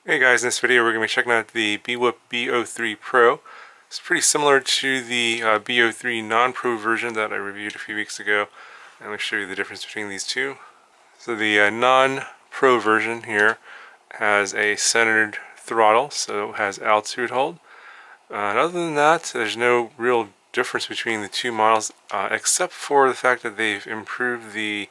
Hey guys, in this video we're going to be checking out the BWHOOP B03 Pro. It's pretty similar to the B03 non-pro version that I reviewed a few weeks ago. And let me show you the difference between these two. So the non-pro version here has a centered throttle, so it has altitude hold. And other than that, there's no real difference between the two models, except for the fact that they've improved the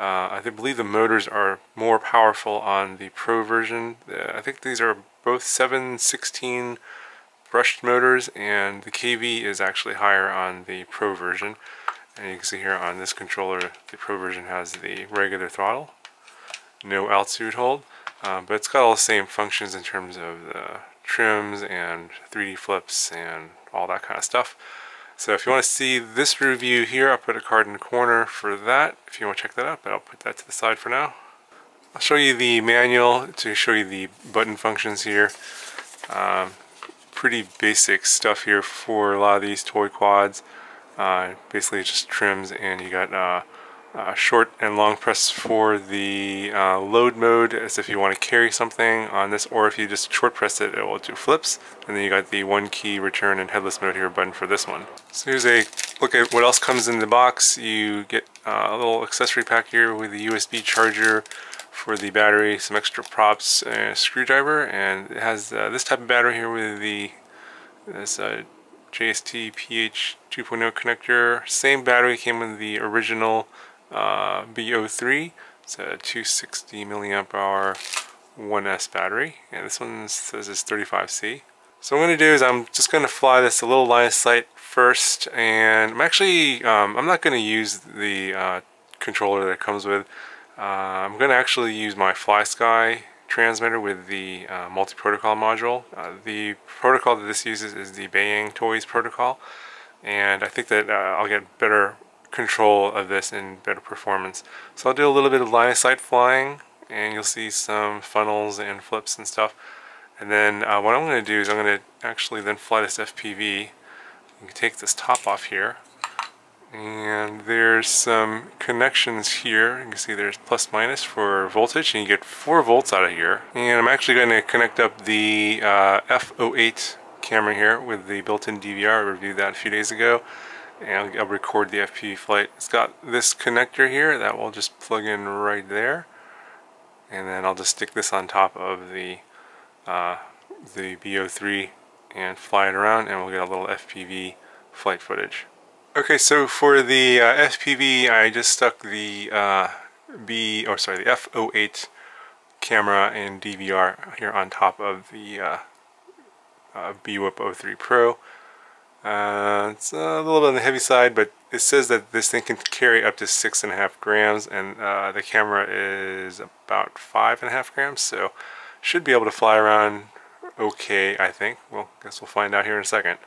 I believe the motors are more powerful on the Pro version. I think these are both 7/16 brushed motors, and the KV is actually higher on the Pro version. And you can see here on this controller, the Pro version has the regular throttle, no altitude hold, but it's got all the same functions in terms of the trims and 3D flips and all that kind of stuff. So if you want to see this review here, I'll put a card in the corner for that if you want to check that out, but I'll put that to the side for now. I'll show you the manual to show you the button functions here. Pretty basic stuff here for a lot of these toy quads. Basically just trims, and you got short and long press for the load mode, as if you want to carry something on this, or if you just short press it, it will do flips. And then you got the one key return and headless mode here button for this one. So here's a look at what else comes in the box. You get a little accessory pack here with the USB charger for the battery, some extra props, and a screwdriver, and it has this type of battery here with this JST PH 2.0 connector. Same battery came with the original B03. It's a 260 milliamp hour 1S battery, and this one says it's 35C. So what I'm going to do is I'm just going to fly this a little line of sight first, and I'm actually I'm not going to use the controller that it comes with. I'm going to actually use my FlySky transmitter with the multi-protocol module. The protocol that this uses is the Bayang Toys protocol, and I think that I'll get better control of this and better performance. So I'll do a little bit of line of sight flying, and you'll see some funnels and flips and stuff. And then what I'm going to do is I'm going to actually then fly this FPV. You can take this top off here, and there's some connections here. You can see there's plus minus for voltage, and you get 4 volts out of here. And I'm actually going to connect up the F08 camera here with the built-in DVR. I reviewed that a few days ago, and I'll record the FPV flight. It's got this connector here that will just plug in right there, and then I'll just stick this on top of the B03 and fly it around, and we'll get a little FPV flight footage. Okay, so for the FPV, I just stuck the the F08 camera and DVR here on top of the BWHOOP 03 Pro. It's a little bit on the heavy side, but it says that this thing can carry up to 6.5 grams, and the camera is about 5.5 grams, so should be able to fly around okay, I think. Well, guess we'll find out here in a second.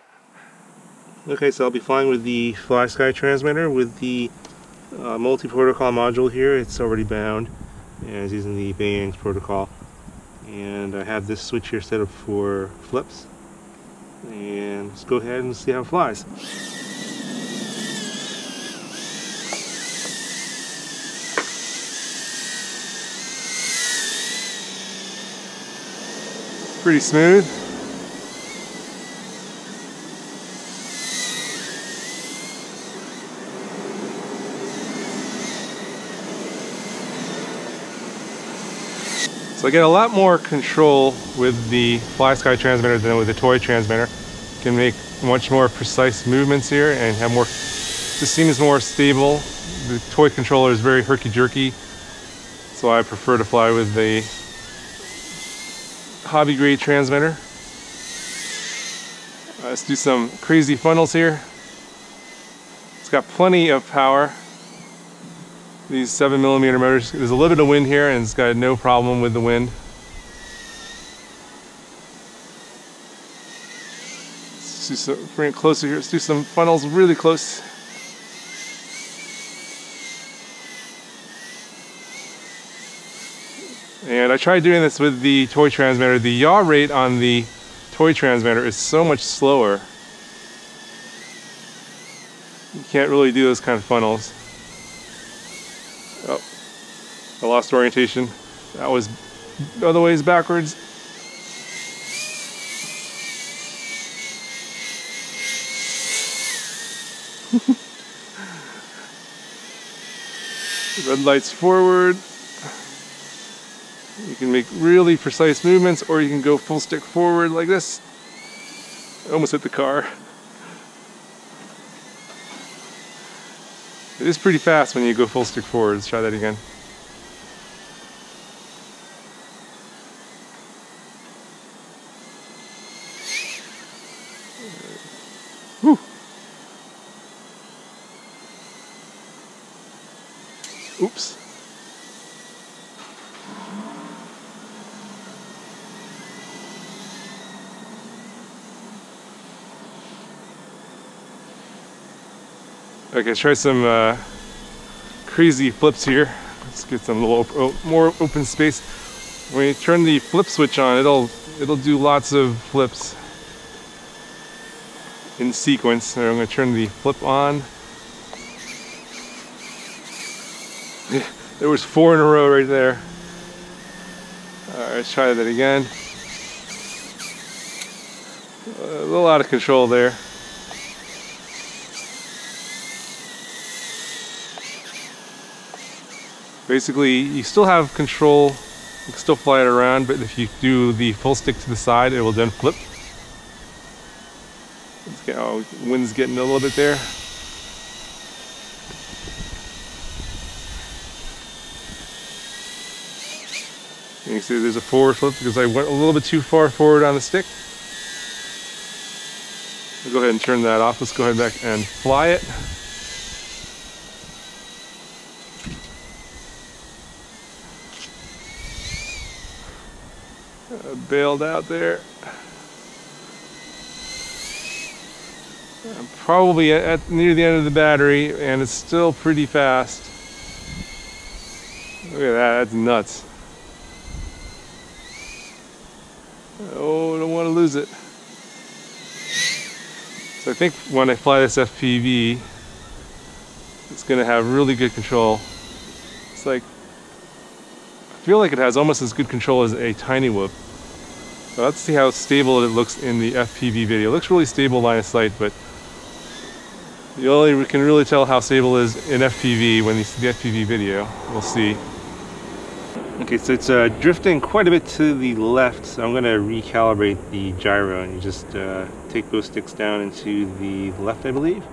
Okay, so I'll be flying with the FlySky transmitter with the multi-protocol module here. It's already bound, and it's using the Bayang's protocol. And I have this switch here set up for flips. And let's go ahead and see how it flies. Pretty smooth. So I get a lot more control with the FlySky transmitter than with the toy transmitter. Can make much more precise movements here and have more, just seems more stable. The toy controller is very herky-jerky, so I prefer to fly with the hobby grade transmitter. Let's do some crazy funnels here. It's got plenty of power. These 7mm motors, there's a little bit of wind here, and it's got no problem with the wind. Let's do some, bring it closer here. Let's do some funnels really close. And I tried doing this with the toy transmitter. The yaw rate on the toy transmitter is so much slower. You can't really do those kind of funnels. Oh, I lost orientation. That was the other ways backwards. Red light's forward. You can make really precise movements, or you can go full stick forward like this. I almost hit the car. It is pretty fast when you go full stick forward. Let's try that again. Whew. Oops. Okay, let's try some crazy flips here. Let's get some little more open space. When you turn the flip switch on, it'll do lots of flips in sequence. So I'm going to turn the flip on. There was 4 in a row right there. Alright, let's try that again. A little out of control there. Basically, you still have control, you can still fly it around, but if you do the full stick to the side, it will then flip. Oh, wind's getting a little bit there. And you see there's a forward flip because I went a little bit too far forward on the stick. I'll go ahead and turn that off. Let's go ahead back and fly it. Bailed out there. I'm probably near the end of the battery, and it's still pretty fast. Look at that, that's nuts. Oh, I don't want to lose it. So I think when I fly this FPV, it's going to have really good control. It's like, I feel like it has almost as good control as a tiny whoop. So let's see how stable it looks in the FPV video. It looks really stable line of sight, but you only can really tell how stable it is in FPV when you see the FPV video. We'll see. Okay, so it's drifting quite a bit to the left, so I'm going to recalibrate the gyro, and you just take those sticks down into the left, I believe.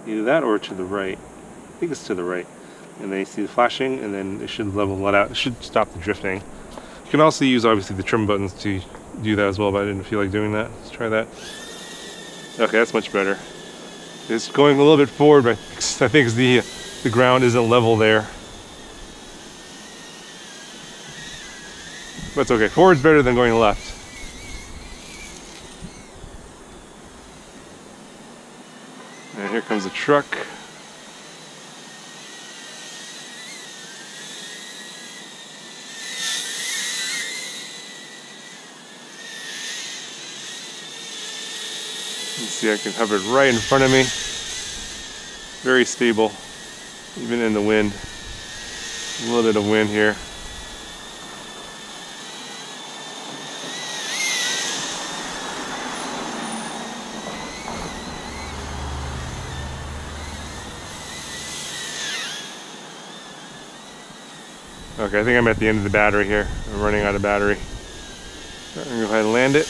Either that or to the right. I think it's to the right. And then you see the flashing, and then it should level that out. It should stop the drifting. You can also use, obviously, the trim buttons to do that as well, but I didn't feel like doing that. Let's try that. Okay, that's much better. It's going a little bit forward, but I think the ground isn't level there. But it's okay. Forward's better than going left. And here comes a truck. Let's see, I can have it right in front of me. Very stable, even in the wind. A little bit of wind here. Okay, I think I'm at the end of the battery here. I'm running out of battery. I'm gonna go ahead and land it.